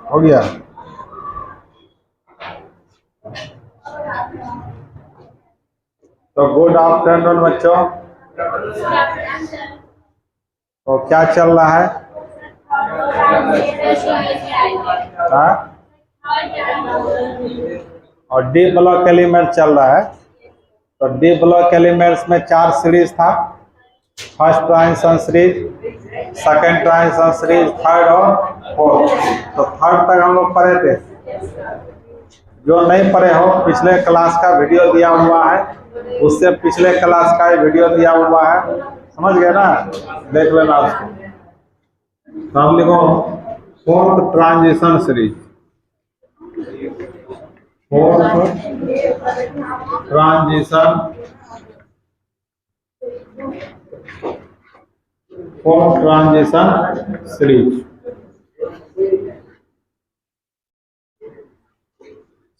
हो गया। तो गुड आफ्टरनून बच्चों। तो क्या चल रहा है? हाँ? और डी ब्लॉक एलिमेंट चल रहा है। तो डी ब्लॉक एलिमेंट्स में 4 सीरीज था। First transition series, second transition series, third और फोर्थ। तो थर्ड तक हम लोग पढ़े थे। जो नहीं पढ़े हो, पिछले क्लास का वीडियो दिया हुआ है, उससे पिछले क्लास का वीडियो दिया हुआ है, समझ गए ना? देख लेना उसको। तो हम लिखो fourth transition series, fourth transition, fourth transition series.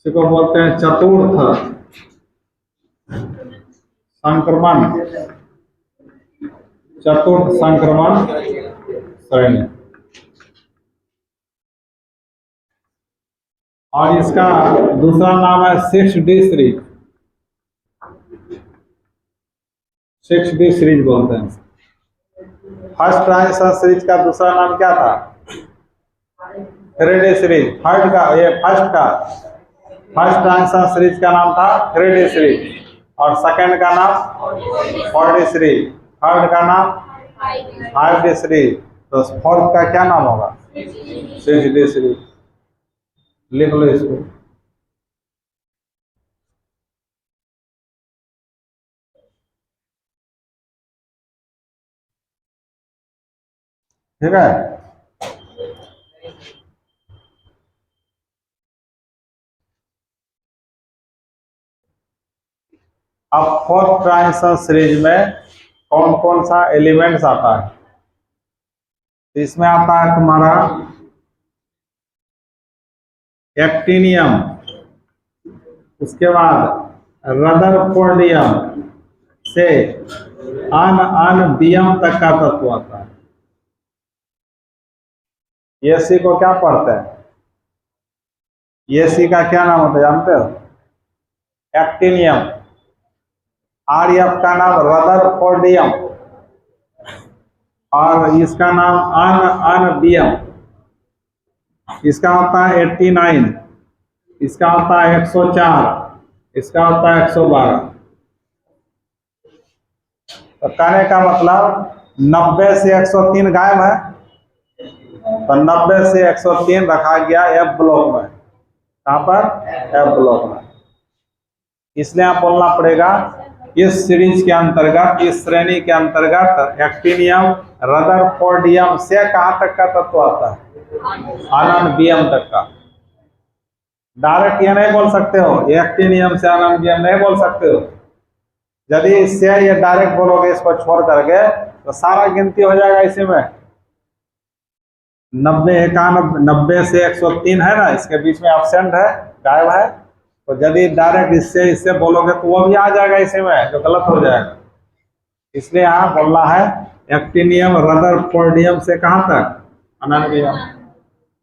इसको बोलते हैं चतुर्थ संक्रमण, चतुर्थ संक्रमण श्रेणी। और इसका दूसरा नाम है 6D सीरीज, 6D सीरीज बोलते हैं। फर्स्ट ट्रांजिशन सीरीज का दूसरा नाम क्या था? 3D series. थर्ड का, ये फर्स्ट का, फर्स्ट ट्रांजिशन सीरीज का नाम था 3D सीरीज, और सेकंड का नाम 4D सीरीज, थर्ड का नाम 5D सीरीज। तो फोर्थ का क्या नाम होगा? 6D series. लिख लो इसको। ठीक है। अब फोर्थ ट्रांजिशन सीरीज में कौन कौन सा एलिमेंट्स आता है? इसमें आता है तुम्हारा एक्टिनियम, उसके बाद रदरफोर्डियम से अनबियम तक का तत्व आता है। ये सी को क्या पढ़ते हैं? ये सी का क्या नाम होता है जानते हो? एक्टिनियम। आरएफ का नाम रदरफोर्डियम, और इसका नाम अनबियम। इसका होता है 89, इसका होता है 104, इसका होता है 112। तो कहने का मतलब 90 से 103 गायब है, तो 90 से 103 रखा गया एफ ब्लॉक में। कहाँ पर? एफ ब्लॉक में। इसलिए आप बोलना पड़ेगा इस सीरीज के अंतर्गत, इस श्रेणी के अंतर्गत एक्टिनियम रदरफोर्डियम से कहाँ तक का तत्व आता है? अनबियम तक का। डायरेक्ट ये नहीं बोल सकते हो एक्टिनियम से अनबियम, नहीं बोल सकते हो। यदि इससे ये डायरेक्ट बोलोगे इसको छोड़ करके, तो सारा गिनती हो जाएगा इसी में। 90 91 90 से 103 है ना, इसके बीच में एब्सेंट है, गायब है। तो यदि डायरेक्ट इससे इससे बोलोगे तो वो भी आ जाएगा इसी में, जो गलत हो जाएगा। इसलिए यहाँ बोलना है एक्टिनियम रदरफोर्डियम से कहाँ तक? अनबियम।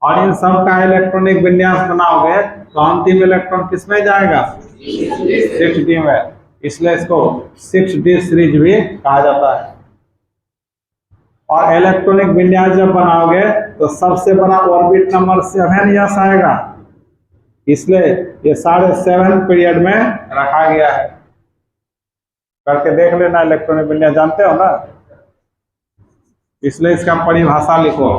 और इन सब का इलेक्ट्रॉनिक विन्यास बनाओगे तो अंतिम इलेक्ट्रॉन किसमें जाएगा? 6D में। इसलिए इसको 6D सीरीज भी कहा जाता है। और इलेक्ट्रॉनिक विन्यास जब बनाओगे तो सबसे बड़ा ऑर्बिट नंबर 7s आएगा, इसलिए ये 7.5 पीरियड में रखा गया है। करके देख लेना, इलेक्ट्रॉनिक विन्यास जानते हो ना, इसलिए इसका परिभाषा लिखो।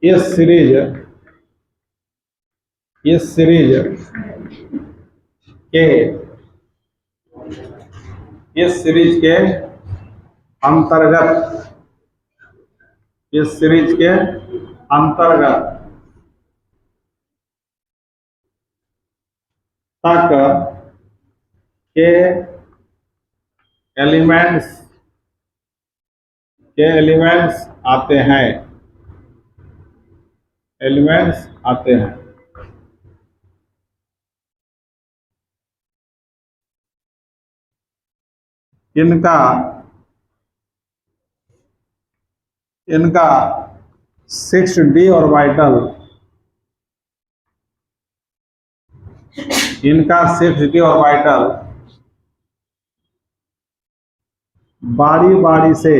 इस सीरीज के इस सीरीज के अंतर्गत, इस सीरीज के अंतर्गत तक के एलिमेंट्स आते हैं, एलिमेंट्स आते हैं। इनका 6d ऑर्बिटल, इनका 6d ऑर्बिटल बारी बारी से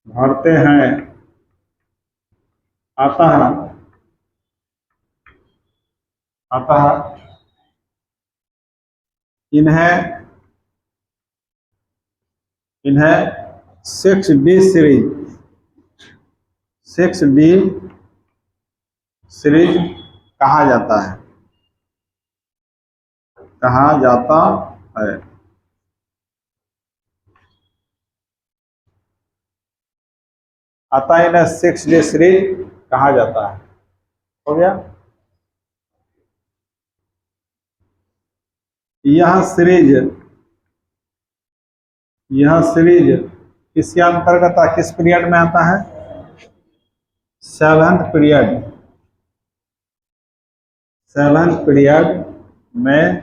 भरते हैं अतः इन्हें 6D सीरीज कहा जाता है। अतः इन्हें 6D सीरीज कहा जाता है। हो गया। यह सीरीज किसके अंतर्गत किस पीरियड में आता है? 7th पीरियड में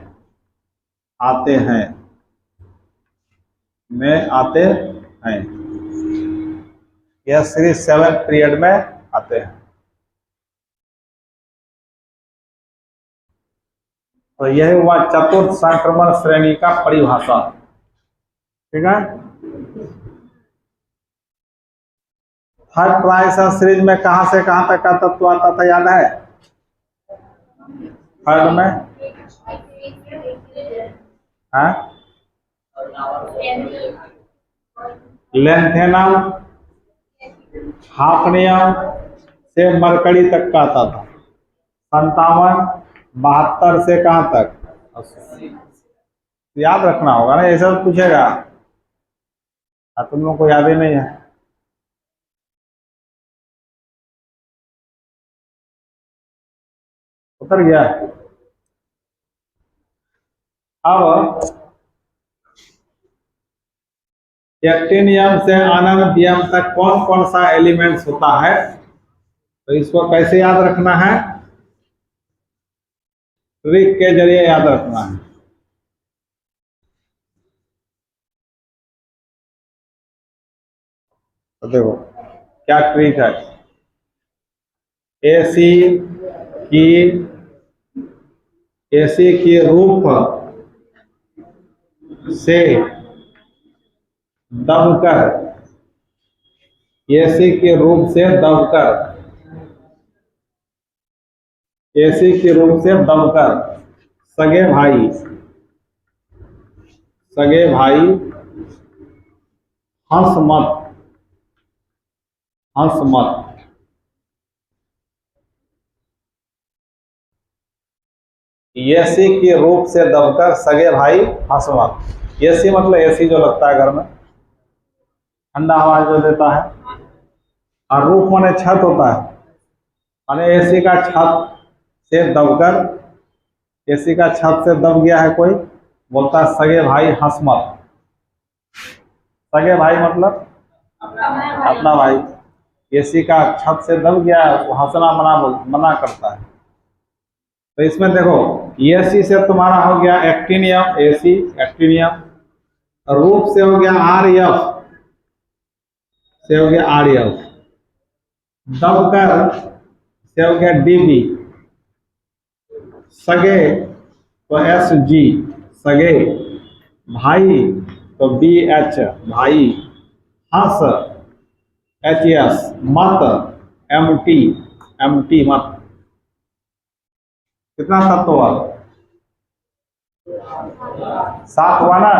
आते हैं यह सीरीज 7th पीरियड में आते हैं। तो यह हुआ चतुर्थ संक्रमण श्रेणी का परिभाषा। ठीक है। थर्ड ट्राइसन सीरीज में कहां से कहां तक का तत्व आता था, याद है? थर्ड में लेंथेनम हाफनियम से मरकरी तक का आता था। 57 72 से कहां तक? 80। याद रखना होगा ना, ये सब पूछेगा। तुम लोगों को याद ही नहीं है। उतर गया। अब एक्टिनियम से अनंतियम तक कौन कौन सा एलिमेंट्स होता है, तो इसको कैसे याद रखना है? ट्रिक के जरिए याद रखना है। तो देखो क्या ट्रिक है। एसी की रूप से दबकर एसी के रूप से सगे भाई हंस मत। एसी के रूप से दबकर सगे भाई हंस मत। एसी मतलब एसी जो लगता है घर में, ठंडा हवा जो देता है। और रूफ माने छत होता है, माने एसी का छत से दब गया है कोई, बोलता है सगे भाई हंस मत। सगे भाई मतलब अपना भाई। एसी का छत से दब गया है, उसको हंसना मना करता है। तो इसमें देखो एसी से तुम्हारा हो गया एक्टिनियम, एसी एक्टिनियम। रूप से हो गया आरएफ, दबकर से हो गया डीबी, सगे तो एसजी सगे, भाई तो बीएच भाई, हंस एचएस, मत एमटी मत। कितना तत्व हुआ? 7 हुआ ना,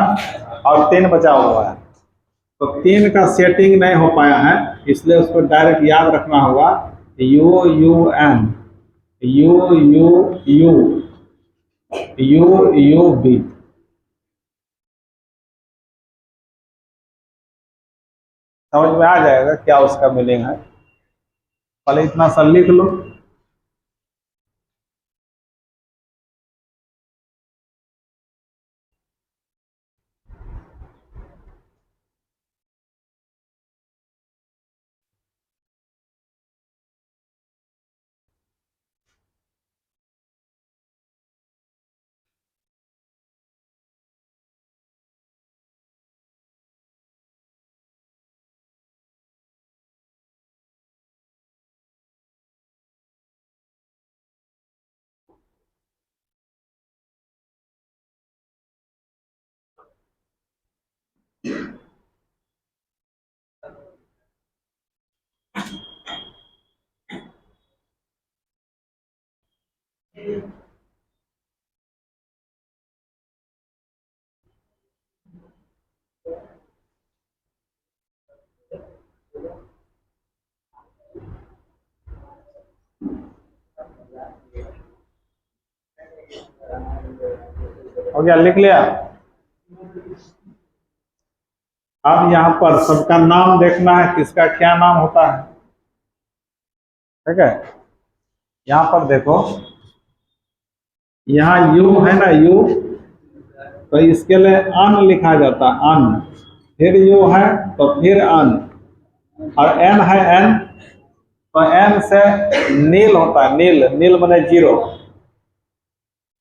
और 3 बचा हुआ है। तो 3 का सेटिंग नहीं हो पाया है, इसलिए उसको डायरेक्ट याद रखना होगा। UUB। समझ में आ जाएगा क्या उसका मीनिंग है। पहले इतना सा लिख लो। हो गया, लिख लिया। अब यहाँ पर सबका नाम देखना है, किसका क्या नाम होता है। ठीक है, यहाँ पर देखो, यहाँ यू है ना, यू, तो इसके लिए अन लिखा जाता है, अन, फिर यू है तो फिर अन, और एन है एन, तो एन से नील होता है, नील, नील माने जीरो,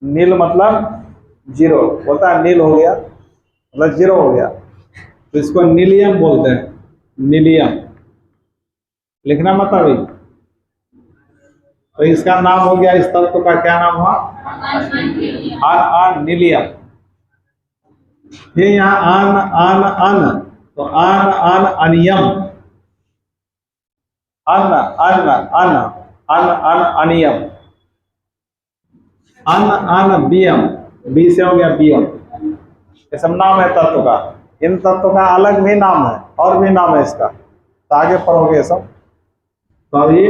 नील मतलब जीरो होता है, नील हो गया मतलब जीरो हो गया, तो इसको नीलियम बोलते हैं, नीलियम लिखना मत अभी। तो इसका नाम हो गया, इस तत्व का क्या नाम हुआ, नीलियम। फिर यहाँ अन अन अन, तो अन अनियम, अन अन अन अन अन अनियम, अन बियम, बी से हो गया बियम। ये सब नाम है तत्व का। इन तत्व का अलग भी नाम है, और भी नाम है इसका, तो आगे पढ़ोगे सब। तो अभी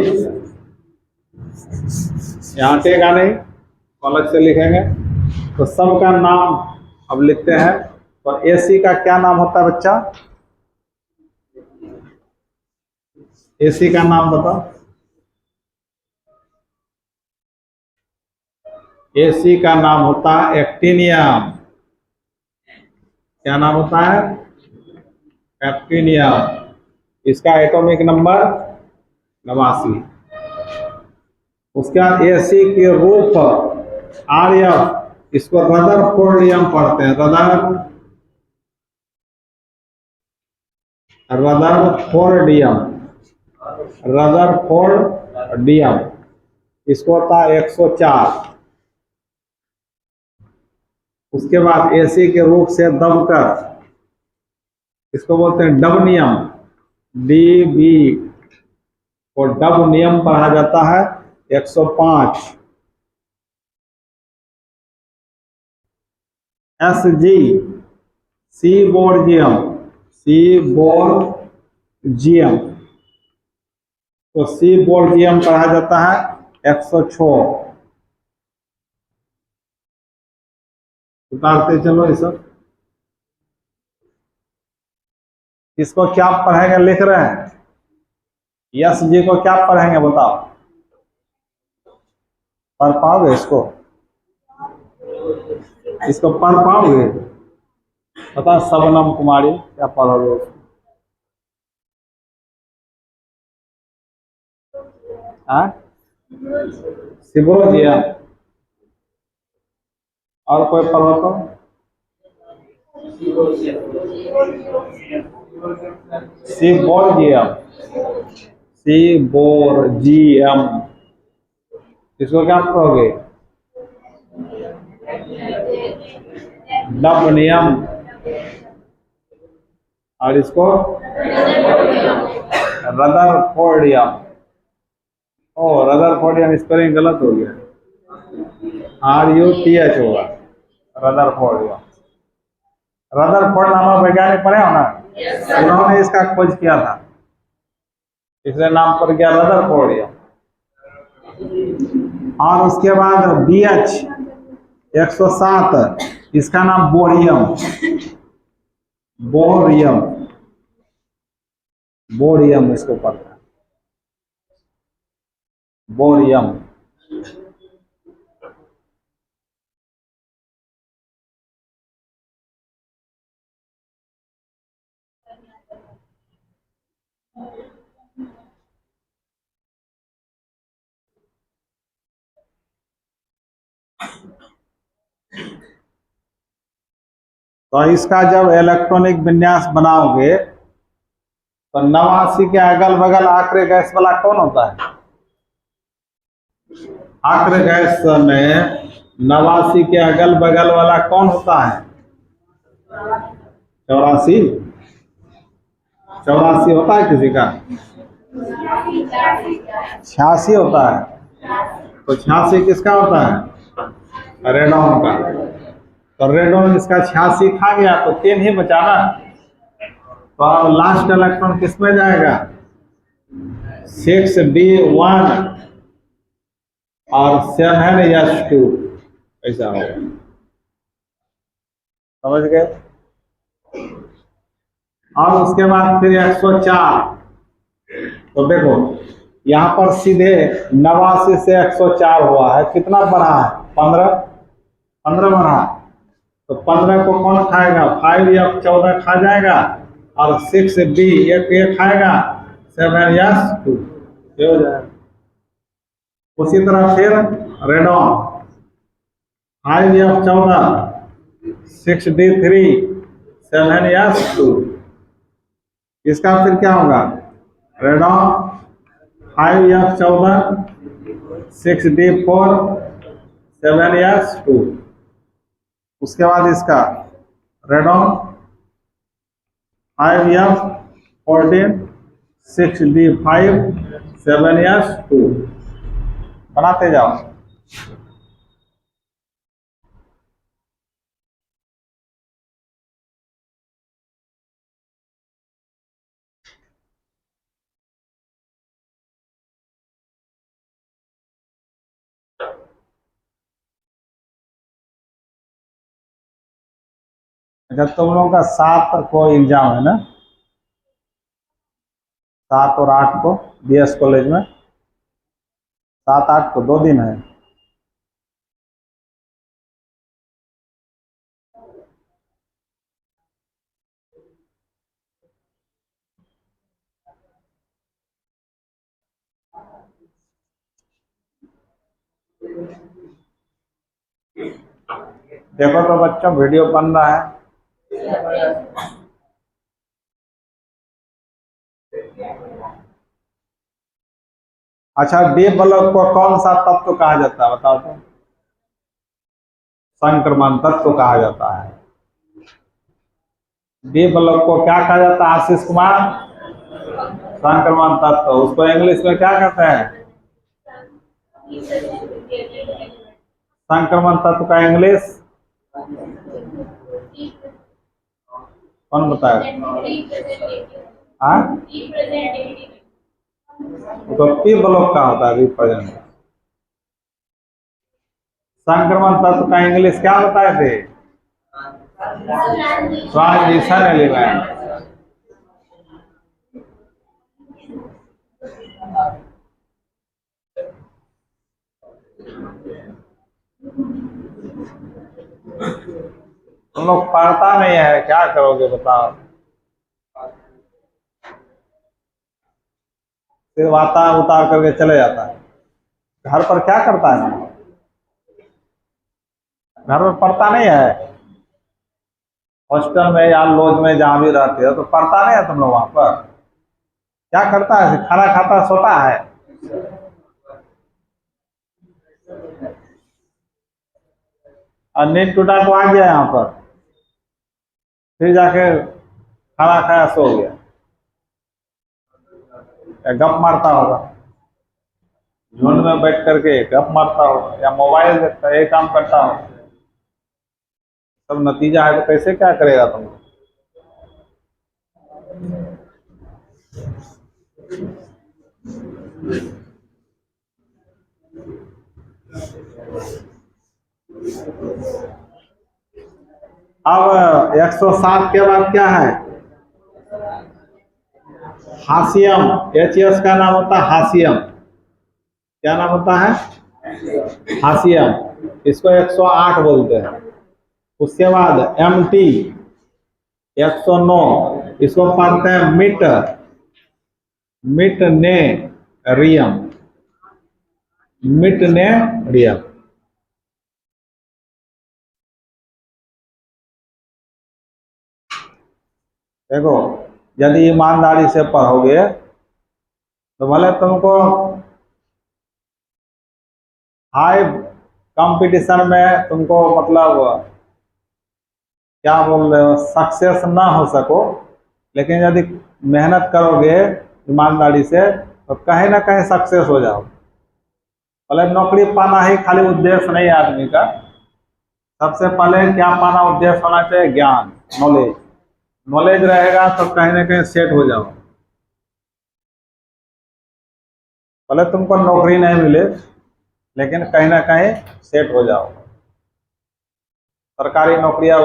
यहाँ टेगा नहीं, अलग से लिखेंगे। तो सबका नाम अब लिखते हैं। तो एसी का क्या नाम होता है बच्चा, एसी का नाम बताओ। एसी का नाम होता है एक्टिनियम। क्या नाम होता है, एक्टिनियम। इसका एटॉमिक नंबर 89। उसके बाद एसी के रूप आरएफ, इसको रदरफोर्डियम पढ़ते हैं, रदरफोर्डियम, रदरफोर्डियम, इसको होता है 104। उसके बाद एसी के रूप से दबकर, इसको बोलते हैं डबनियम, डीबी, और डबनियम पढ़ा जाता है 105। एसजी, सीबोर्जियम, सीबोर्जियम, तो सीबोर्जियम पढ़ा जाता है 106। उतारते चलो ये सब। इसको क्या पढ़ेंगे, लिख रहे हैं, यस जी को क्या पढ़ेंगे बताओ, पढ़ पाओगे इसको, इसको पढ़ पाओगे, बताओ शबनम कुमारी क्या पढ़ोगे उसको। सिबोर्जियम, और कोई पढ़ो तो, सीबोर्जियम, सीबोर्जियम, इसको क्या पढ़ोगे, डबनियम, और इसको रदरफोर्डियम। ओ रदरफोर्डियम स्पेलिंग गलत हो गया, RUTH होगा, रदरफोर्डियम। रदरफोर्ड नामक वैज्ञानिक पढ़े हो ना, उन्होंने इसका खोज किया था, इसलिए नाम पड़ गया रदरफोर्डियम। और उसके बाद BH 107, इसका नाम बोरियम, बोरियम, बोरियम इसको पढ़ता है, बोरियम। तो इसका जब इलेक्ट्रॉनिक विन्यास बनाओगे तो 89 के अगल बगल आक्र गैस वाला कौन होता है, आक्र गैस में 89 के अगल बगल वाला कौन होता है, 84, 84 होता है किसी का, 86 होता है, तो 86 किसका होता है? रेडॉन का। तो रेडॉन इसका 86 खा गया तो 3 ही बचा ना। तो अब लास्ट इलेक्ट्रॉन किस में जाएगा? 6d1 और 7s2 ऐसा होगा। समझ गए? और उसके बाद फिर 104। तो देखो यहाँ पर सीधे 89 से 104 हुआ है, कितना बढ़ा है? 15 बढ़ा। तो 15 को कौन खाएगा? 5 या 14 खा जाएगा और 6d एक खाएगा, 7s2 ये हो जाएगा। उसी तरह फिर रेडॉन 5 या 14, 6d3, 7s2। इसका फिर क्या होगा? रेडॉन 5 या 14, 6d4, 7s2। उसके बाद इसका रेडॉन 5 या 14, 6d5, 7s2 बनाते जाओ। अच्छा, तुम लोगों का 7 को एग्जाम है ना? 7 और 8 को बीएस कॉलेज में, 7-8 को 2 दिन है। देखो तो बच्चों वीडियो बन रहा है। अच्छा, डी ब्लॉक को कौन सा तत्व कहा जाता है बताओ तो? संक्रमण तत्व कहा जाता है। डी ब्लॉक को क्या कहा जाता है आशीष कुमार? संक्रमण तत्व। उसको इंग्लिश में क्या कहते हैं? संक्रमण तत्व का इंग्लिश कौन बताएगा? हाँ, तो पी ब्लॉक का होता है रिप्रेजेंट। संक्रमण तत्व का इंग्लिश क्या बताए थे? Transition element. तुम लोग पढ़ता नहीं है, क्या करोगे बताओ? फिर वाता उतार करके चले जाता है। घर पर क्या करता है? घर पर पढ़ता नहीं है? हॉस्टल में या लॉज में जहां भी रहते हो तो पढ़ता नहीं है तुम लोग? वहां पर क्या करता है? खाना खाता सोता है? और नींद टूटा तो आ गया यहाँ पर, फिर जाके खाना खाया सो गया, या गप मारता होगा, झुंड में बैठ करके गप मारता होगा, या मोबाइल देखता है, ये काम करता होगा। सब नतीजा है तो कैसे क्या करेगा तुम? अब 107 के बाद क्या है? हाशियम। एचएस का नाम होता है हाशियम। क्या नाम होता है? हाशियम। इसको 108 बोलते हैं। उसके बाद एमटी 109, इसको पढ़ते हैं मिटनेरियम। मिटनेरियम। देखो, यदि ईमानदारी से पढ़ोगे तो भले तुमको हाई कंपटीशन में तुमको मतलब क्या बोल रहे हो सक्सेस ना हो सको, लेकिन यदि मेहनत करोगे ईमानदारी से तो कहीं ना कहीं सक्सेस हो जाओ। पहले नौकरी पाना ही खाली उद्देश्य नहीं है आदमी का। सबसे पहले क्या पाना उद्देश्य होना चाहिए? ज्ञान, नॉलेज। नॉलेज रहेगा तो कहीं ना कहीं सेट हो जाओ। भले तुमको नौकरी नहीं मिले, लेकिन कहीं ना कहीं सेट हो जाओ। सरकारी नौकरी अब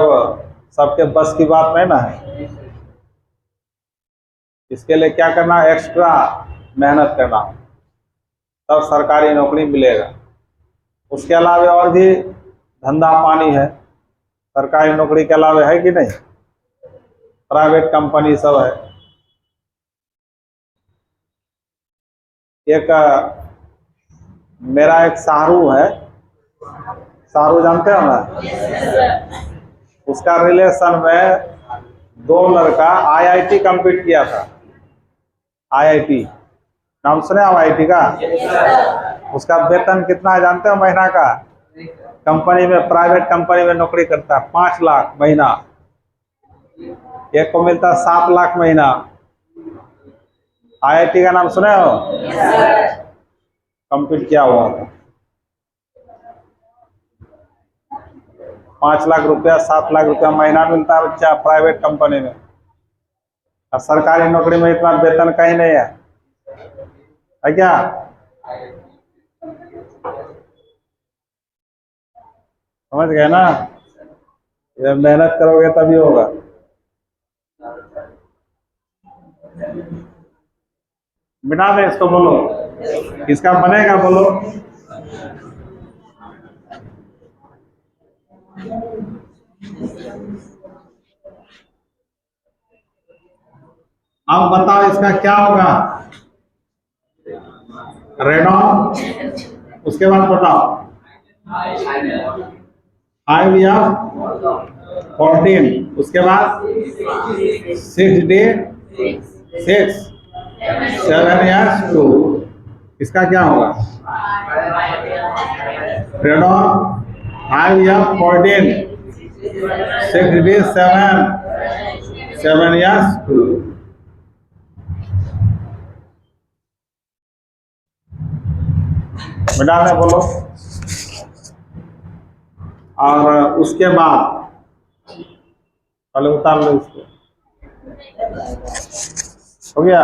सबके बस की बात नहीं ना है। इसके लिए क्या करना है? एक्स्ट्रा मेहनत करना हो, तब सरकारी नौकरी मिलेगा। उसके अलावा और भी धंधा पानी है सरकारी नौकरी के अलावा, है कि नहीं? प्राइवेट कंपनी सब है। एक मेरा एक सारू है, सारू जानते हो ना? उसका रिलेशन में दो लड़का आईआईटी कंप्लीट किया था। आईआईटी नाम सुने आप आईआईटी का? उसका वेतन कितना है जानते हो महीना का? कंपनी में, प्राइवेट कंपनी में नौकरी करता है, 5 लाख महीना। एक को मिलता है 7 लाख महीना। आईआईटी का नाम सुने हो? कंप्लीट किया हुआ था। 5 लाख रुपया, 7 लाख रुपया महीना मिलता है बच्चा प्राइवेट कंपनी में। और सरकारी नौकरी में इतना वेतन कहीं नहीं है क्या? समझ गए ना? ये मेहनत करोगे तभी होगा। बिना दे इसको, बोलो किसका बनेगा, बोलो। अब बताओ इसका क्या होगा? रेनॉ, उसके बाद बताओ 5 या 14, उसके बाद 6 डे 6 7 या 2। इसका क्या होगा? रेनॉ 5 या 14, 6 डे 7 या 2। बेटा में बोलो। और उसके बाद पहले उतार लो इसको। हो गया?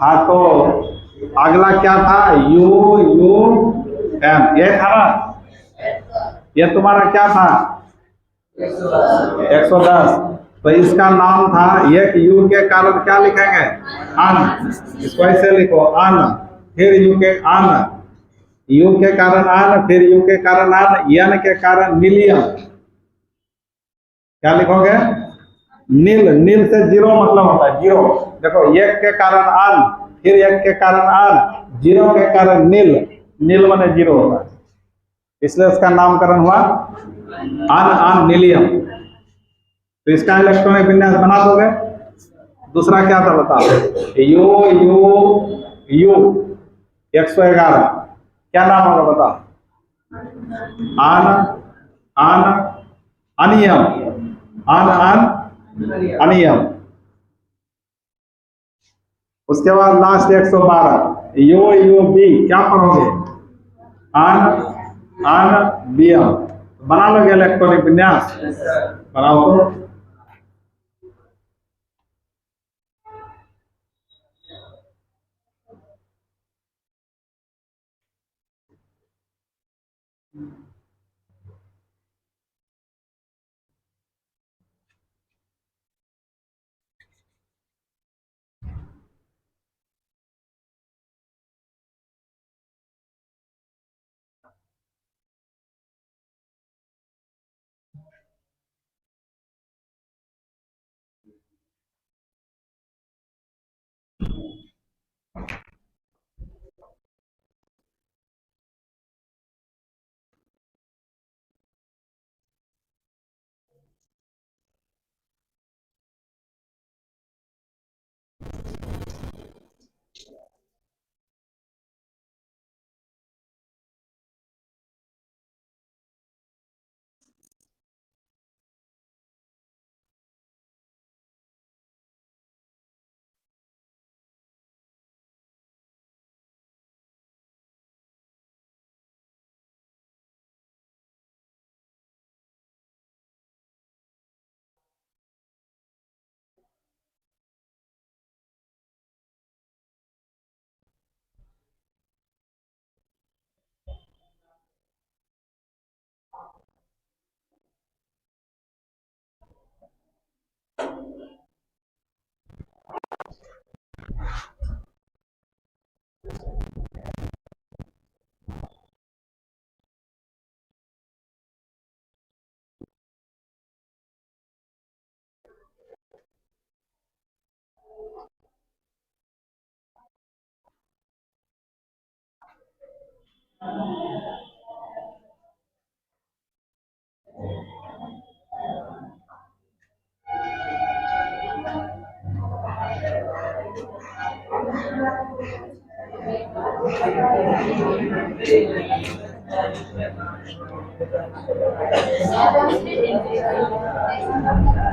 हाँ तो अगला क्या था, यू यू एम, ये था ना, ये तुम्हारा क्या था 110। तो इसका नाम था, एक यू के कारण क्या लिखेंगे, अन, इसको ऐसे लिखो अन, फिर यू के अन, यू के कारण अन, फिर यू के कारण अन, एन के कारण मिलियन, क्या लिखोगे, नील, नील से जीरो मतलब होता है जीरो। देखो एक के कारण अन, फिर एक के कारण अन, जीरो के कारण नील, नील माने जीरो होता है, इसलिए उसका नामकरण हुआ अन अन नीलियम। तो इसका इलेक्ट्रॉनिक विन्यास बना दोगे। दूसरा क्या था बताओ, यू यू यू 111, क्या नाम होगा बताओ, अन अन अनियम, अन अन अनियम। उसके बाद लास्ट 112, यू यू बी, क्या पढ़ोगे, अन अन बियम। बना लोगे इलेक्ट्रॉनिक विन्यास, बनाओ तो।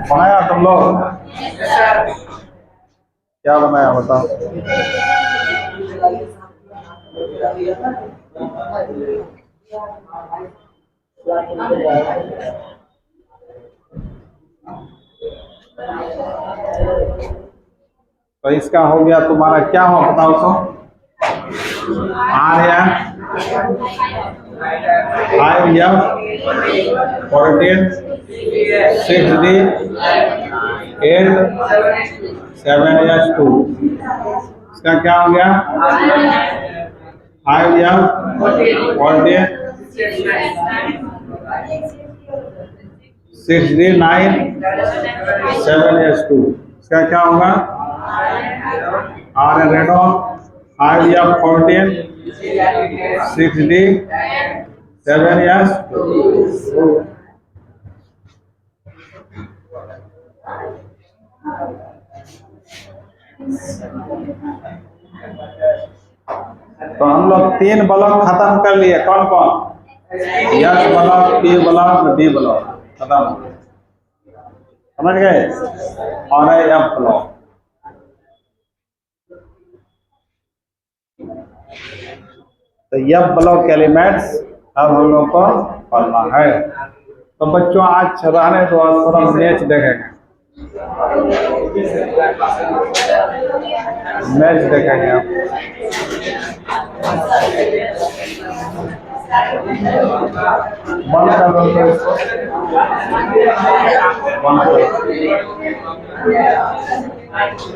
बनाया तुम लोग, क्या बनाया बताओ। तो इसका हो गया तुम्हारा, क्या हो बताओ तो, आर एम 14 6D 8 7S2। इसका क्या हो गया, 5M 14 6D 9 7S2। इसका क्या होगा, are red on 5M 14 6D 7S2। तो हम लोग 3 ब्लॉक खत्म कर लिए, कौन कौन, S block, P block, D block खत्म, समझ गए, और एफ ब्लॉक। तो एफ ब्लॉक के एलिमेंट्स अब हम लोग को पढ़ना है। तो बच्चों आज रहने दो, थोड़ा मैच देखेंगे। मैच देखेंगे आप। बंद कर दो तो इसको, बंद कर दो।